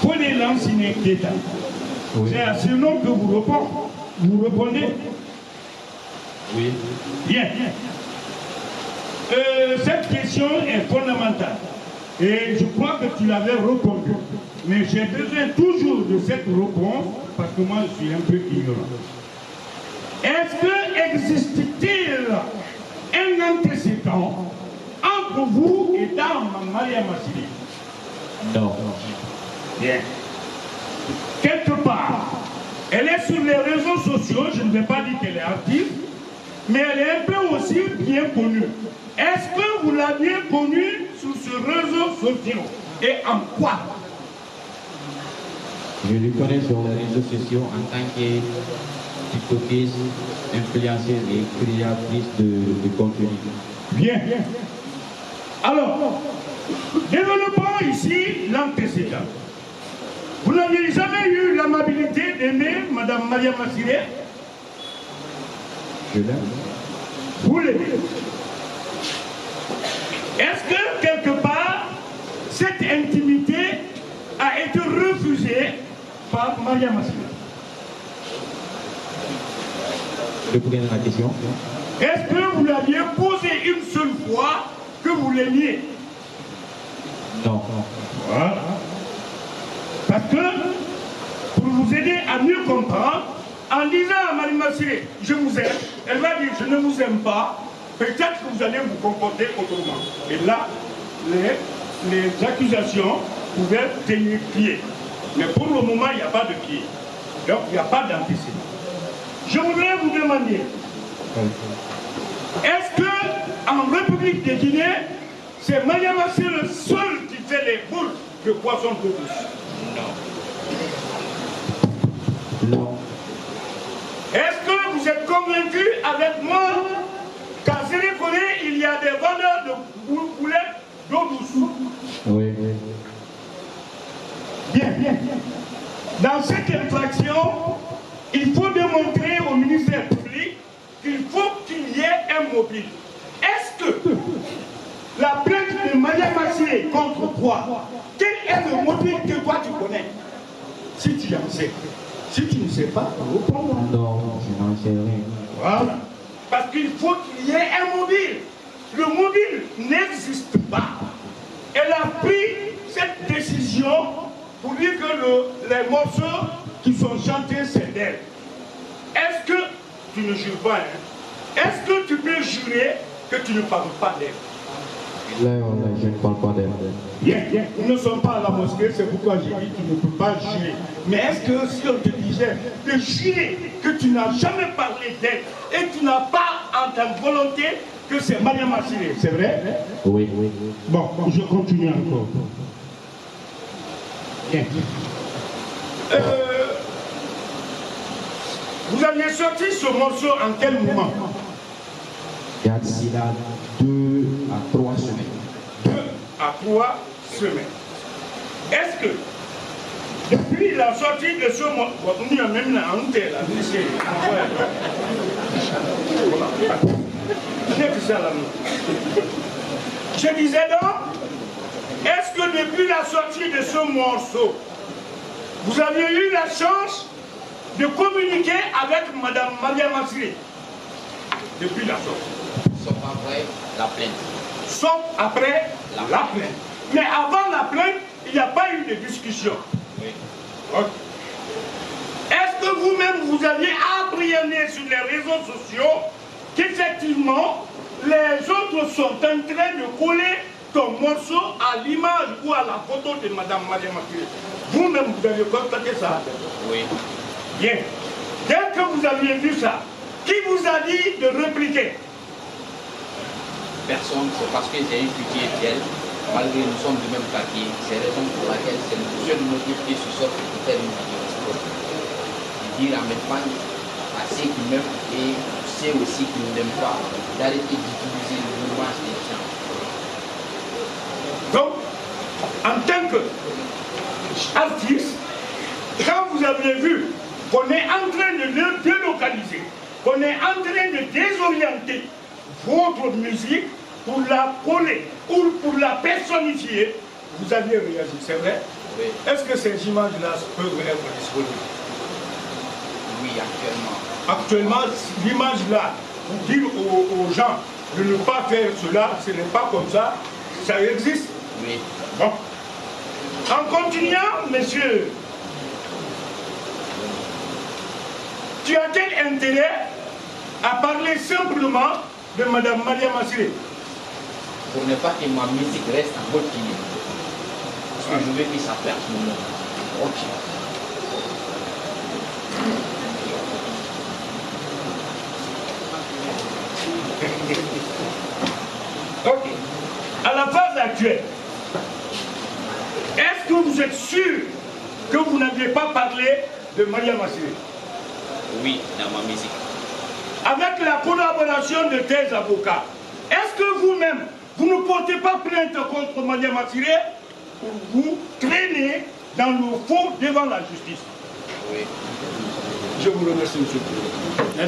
Prenez l'ancien d'État. C'est à ce nom que vous répondez. Oui. Bien. Cette question est fondamentale. Et je crois que tu l'avais répondu. Mais j'ai besoin toujours de cette réponse parce que moi je suis un peu ignorant. Est-ce que existe-t-il un antécédent entre vous et Dame Maria Massili? Non. Bien. Quelque part, elle est sur les réseaux sociaux, je ne vais pas dire qu'elle est artiste, mais elle est un peu aussi bien connue. Est-ce que vous l'aviez connue sur ce réseau social? Et en quoi? Je lui connais sur les réseaux sociaux en tant que tiktokeuse, influenceuse et créatrice de contenu. Bien. Alors, développons ici l'antécédent. Vous n'avez jamais eu l'amabilité d'aimer Mme Maria Massili? Je l'aime. Vous l'aimez. Est-ce que quelque part, cette intimité a été refusée par Maria Massili? Je vous donne la question. Est-ce que vous l'aviez posé une seule fois que vous l'aimiez? Non. Voilà. Parce que, pour vous aider à mieux comprendre, en disant à Maria Massili, je vous aime, elle va dire, je ne vous aime pas, peut-être que vous allez vous comporter autrement. Et là, les accusations pouvaient tenir pied. Mais pour le moment, il n'y a pas de pied. Donc, il n'y a pas d'antécédent. Je voudrais vous demander, est-ce que en République de Guinée, c'est Maria Massili le seul qui fait les boules de poisson d'eau douce? Non. Non. Est-ce que vous êtes convaincu avec moi qu'à Sénégalais, il y a des vendeurs de boulettes d'eau douce? Oui. Bien. Dans cette infraction, il faut démontrer au ministère public qu'il faut qu'il y ait un mobile. Est-ce que la plainte de Maria Massili contre toi, quel est le mobile que toi tu connais? Si tu en sais. Si tu ne sais pas, réponds-moi. Non, je n'en sais rien. Voilà. Parce qu'il faut qu'il y ait un mobile. Le mobile n'existe pas. Elle a pris cette décision pour dire que les morceaux qui sont chantés, c'est d'elle. Est-ce que, tu ne jures pas, hein? Est-ce que tu peux jurer que tu ne parles pas d'elle? Là, je ne parle pas d'elle. Bien. Nous ne sommes pas à la mosquée, c'est pourquoi j'ai dit que tu ne peux pas jurer. Mais est-ce que si on te disait de jurer que tu n'as jamais parlé d'elle et tu n'as pas en ta volonté que c'est Maria Massili, c'est vrai? Oui. Bon, je continue encore. Bien. Vous aviez sorti ce morceau en quel moment? Il y a d'ici là 2 à 3 semaines. 2 à 3 semaines. Est-ce que depuis la sortie de ce morceau, je disais donc, est-ce que depuis la sortie de ce morceau, vous avez eu la chance de communiquer avec Mme Maria Massili depuis la sortie? Sauf après la plainte. Sauf après la plainte. Mais avant la plainte, il n'y a pas eu de discussion. Oui. Okay. Est-ce que vous-même, vous aviez appréhendé sur les réseaux sociaux qu'effectivement, les autres sont en train de coller ton morceau à l'image ou à la photo de Mme Maria Massili? Vous-même, vous avez constaté ça? Oui. Bien. Dès que vous aviez vu ça, qui vous a dit de répliquer? Personne, c'est parce que j'ai une future d'elle, malgré nous sommes du même quartier. C'est la raison pour laquelle c'est le seul motif qui se sort pour faire une vidéo. De dire à mes fans, à ceux qui m'aiment et ceux aussi qui ne m'aiment pas, d'arrêter d'utiliser le mouvement des gens. Donc, en tant qu'artiste, quand vous aviez vu qu'on est en train de le délocaliser, qu'on est en train de désorienter votre musique pour la coller ou pour la personnifier, vous aviez réagi, c'est vrai? Oui. Est-ce que ces images-là peuvent être disponibles? Oui, actuellement. Actuellement, l'image-là, pour dire aux gens de ne pas faire cela, ce n'est pas comme ça, ça existe. Oui. Bon. En continuant, monsieur, tu as quel intérêt à parler simplement de Mme Maria Massiré? Pour ne pas que ma musique reste en mode Guinée. Parce que je veux que ça perde mon nom. Ok. Ok. À la phase actuelle, est-ce que vous êtes sûr que vous n'aviez pas parlé de Maria Massiré? Oui, dans ma musique. Avec la collaboration de tes avocats, est-ce que vous-même, vous ne portez pas plainte contre Maria Massiré pour vous traîner dans le faux devant la justice? Oui. Je vous remercie, monsieur le Président.